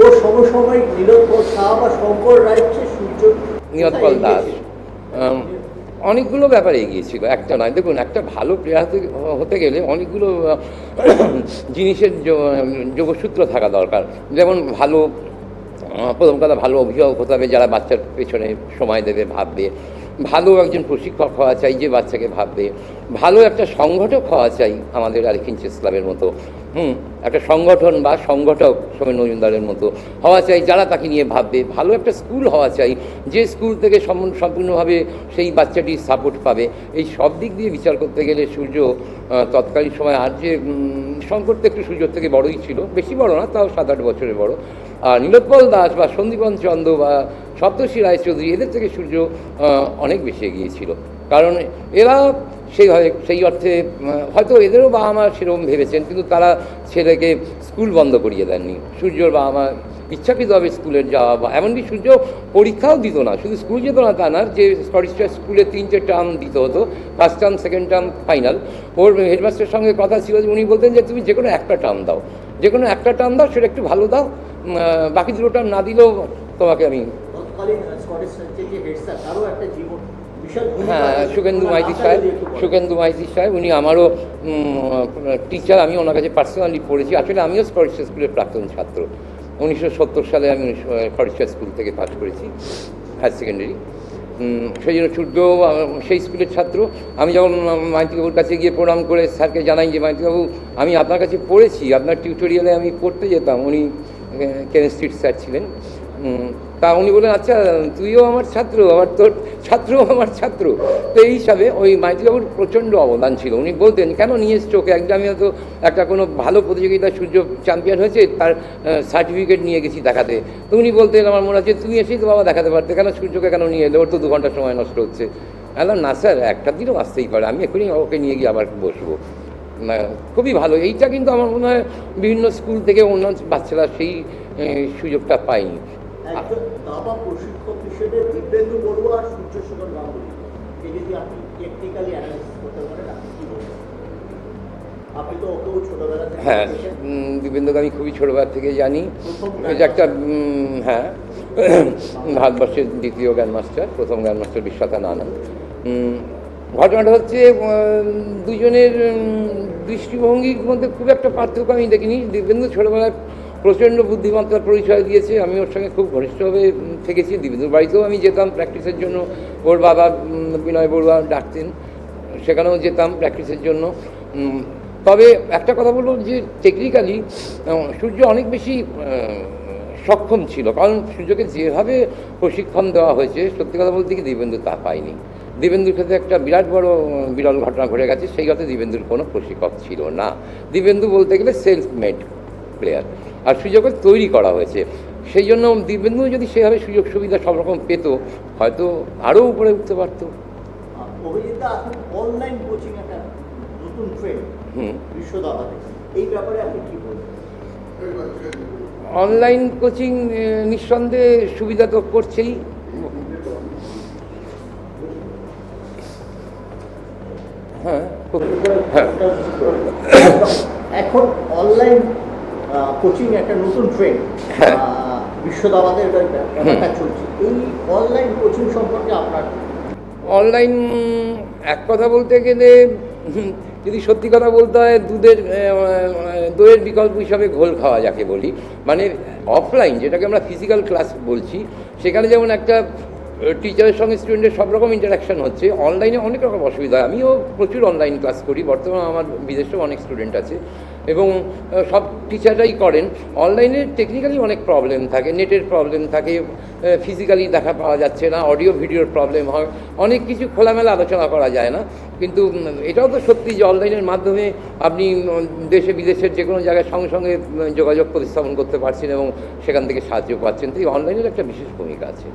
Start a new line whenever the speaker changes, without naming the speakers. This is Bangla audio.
ওর সমসাময়িক নীলোৎপল শাহ বা শঙ্কর রায়ের চেয়ে সূর্য
নীলোৎপল দাস অনেকগুলো ব্যাপারে এগিয়েছিল, একটা নয়। দেখুন, একটা ভালো প্লেয়ার হতে গেলে অনেকগুলো জিনিসের যোগসূত্র থাকা দরকার। যেমন ভালো, প্রথম কথা ভালো অভিভাবক হতে হবে যারা বাচ্চার পেছনে সময় দেবে, ভাববে। ভালো একজন প্রশিক্ষক হওয়া চাই যে বাচ্চাকে ভাববে। ভালো একটা সংগঠক হওয়া চাই আমাদের আরেকদিন চেস ক্লাবের মতো, একটা সংগঠন বা সংগঠক সৌমেন মজুমদারের মতো হওয়া চাই যারা তাকে নিয়ে ভাববে। ভালো একটা স্কুল হওয়া চাই যে স্কুল থেকে সম্পূর্ণভাবে সেই বাচ্চাটি সাপোর্ট পাবে। এই সব দিক দিয়ে বিচার করতে গেলে সূর্য তৎকালীন সময়, আর যে শঙ্কর তো একটু সূর্যর থেকে বড়ই ছিল, বেশি বড় না, তাও 7-8 বছরের বড়। আর নীলোৎপল দাস বা সন্দীপন চন্দ্র বা সপ্তর্ষি রায়চৌধুরী এদের থেকে সূর্য অনেক বেশি এগিয়েছিল। কারণ এরা সেই অর্থে হয়তো এদেরও বাবা মা সেরকম ভেবেছেন, কিন্তু তারা ছেলেকে স্কুল বন্ধ করিয়ে দেননি। সূর্যর বাবা মা ইচ্ছাকৃতভাবে স্কুলের যাওয়া, বা এমনকি সূর্য পরীক্ষাও দিত না, শুধু স্কুল যেত না তা না, যে স্কটিশ চার্চ স্কুলে 3টে টার্ম দিতে হতো, first term, second term, final. ওর হেডমাস্টারের সঙ্গে কথা ছিল যে উনি বলতেন যে তুমি যে কোনো একটা টার্ম দাও, যে কোনো একটা টার্ম দাও, সেটা একটু ভালো দাও, বাকি দুটো টার্ম না দিলেও তোমাকে আমি। হ্যাঁ, সুখেন্দু মাইতি সাহেব উনি আমারও টিচার। আমি ওনার কাছে পার্সোনালি পড়েছি। আসলে আমিও স্কটিশ স্কুলের প্রাক্তন ছাত্র। 1970 সালে আমি স্কটিশ স্কুল থেকে পাস করেছি, হায়ার সেকেন্ডারি। সেই জন্য সূর্য সেই স্কুলের ছাত্র। আমি যখন মাইতিবাবুর কাছে গিয়ে প্রণাম করে স্যারকে জানাই যে মাইতিবাবু, আমি আপনার কাছে পড়েছি, আপনার টিউটোরিয়ালে আমি পড়তে যেতাম। উনি কেমিস্ট্রির স্যার ছিলেন। তা উনি বললেন, আচ্ছা তুইও আমার ছাত্র, আবার তোর ছাত্রও আমার ছাত্র। তো এই হিসাবে ওই মাইতিবাবুর প্রচণ্ড অবদান ছিল। উনি বলতেন, কেন নিয়ে এসছো ওকে? একদম আমি হয়তো একটা কোনো ভালো প্রতিযোগিতায় সূর্য চ্যাম্পিয়ন হয়েছে, তার সার্টিফিকেট নিয়ে গেছি দেখাতে। তো উনি বলতেন, আমার মনে হচ্ছে তুমি এসেই তো বাবা দেখাতে পারতে, কেন সূর্যকে কেন নিয়ে এলে? ওর তো 2 ঘন্টা সময় নষ্ট হচ্ছে। বললাম, না স্যার, একটা দিনও আসতেই পারে, আমি এখনই ওকে নিয়ে গিয়ে আবার বসবো। না, খুবই ভালো। এইটা কিন্তু আমার মনে হয় বিভিন্ন স্কুল থেকে অন্য বাচ্চারা সেই সুযোগটা পায়নি।
দাবা প্রশিক্ষক হিসেবে দিব্যেন্দু বড়ুয়া আর সূর্যশেখর গাঙ্গুলি, এই যদি আপনি টেকনিক্যালি অ্যানালাইসিস করতে পারেন, আপনি কি বলবেন? আপনি তো ওকেও ছোটবেলা থেকে।
হ্যাঁ, দিব্যেন্দুকে আমি খুবই ছোটবেলা থেকে জানি। এটা একটা, হ্যাঁ, ভারতবর্ষের দ্বিতীয় গ্র্যান্ডমাস্টার, প্রথম গ্র্যান্ডমাস্টার বিশ্বনাথ আনন্দ। ঘটনাটা হচ্ছে দুজনের দৃষ্টিভঙ্গির মধ্যে খুব একটা পার্থক্য আমি দেখিনি। দিব্যেন্দু ছোটবেলায় প্রচণ্ড বুদ্ধিমত্তার পরিচয় দিয়েছে। আমি ওর সঙ্গে খুব ঘনিষ্ঠভাবে থেকেছি। দিব্যেন্দুর বাড়িতেও আমি যেতাম প্র্যাকটিসের জন্য। ওর বাবা বিনয় বড়ুয়া ডাকতেন, সেখানেও যেতাম প্র্যাকটিসের জন্য। তবে একটা কথা বলব যে টেকনিক্যালি সূর্য অনেক বেশি সক্ষম ছিল, কারণ সূর্যকে যেভাবে প্রশিক্ষণ দেওয়া হয়েছে, সত্যি কথা বলতে কি দিব্যেন্দু তা পায়নি। দিব্যেন্দুর ক্ষেত্রে একটা বিরল ঘটনা ঘটে গেছে। সেই কথা, দিব্যেন্দুর কোনো প্রশিক্ষক ছিল না। দিব্যেন্দু বলতে গেলে সেলফ মেড প্লেয়ার, আর সুযোগকে তৈরি করা হয়েছে। সেই জন্য দিব্যেন্দু যদি সেভাবে সুযোগ সুবিধা সব রকম পেত, হয়তো আরও উপরে উঠতে পারত।
অনলাইন কোচিং একটা নতুন ট্রেন্ড বিশ্ব দাবাতে, এই ব্যাপারে আপনি কি বলবেন?
অনলাইন কোচিং নিঃসন্দেহে সুবিধা তো করছেই। হ্যাঁ,
এখন অনলাইন কোচিং একটা নতুন ট্রেন্ড বিশ্ব দাবাতে ব্যাপারটা চলছে। এই অনলাইন কোচিং সম্পর্কে আপনার?
অনলাইন এক কথা বলতে গেলে, যদি সত্যি কথা বলতে হয়, দইয়ের বিকল্প হিসাবে ঘোল খাওয়া যাকে বলি। মানে অফলাইন, যেটাকে আমরা ফিজিক্যাল ক্লাস বলছি, সেখানে যেমন একটা টিচারের সঙ্গে স্টুডেন্টের সব রকম ইন্টারাকশান হচ্ছে, অনলাইনে অনেক রকম অসুবিধা হয়। আমিও প্রচুর অনলাইন ক্লাস করি, বর্তমানে আমার বিদেশেও অনেক স্টুডেন্ট আছে, এবং সব টিচাররাই করেন। অনলাইনে টেকনিক্যালি অনেক প্রবলেম থাকে, নেটের প্রবলেম থাকে, ফিজিক্যালি দেখা পাওয়া যাচ্ছে না, অডিও ভিডিওর প্রবলেম হয়, অনেক কিছু খোলামেলা আলোচনা করা যায় না। কিন্তু এটাও তো সত্যি যে অনলাইনের মাধ্যমে আপনি দেশে বিদেশের যে কোনো জায়গায় সঙ্গে সঙ্গে যোগাযোগ প্রতিস্থাপন করতে পারছেন এবং সেখান থেকে সাহায্য পাচ্ছেন। তো এই অনলাইনের একটা বিশেষ ভূমিকা আছে।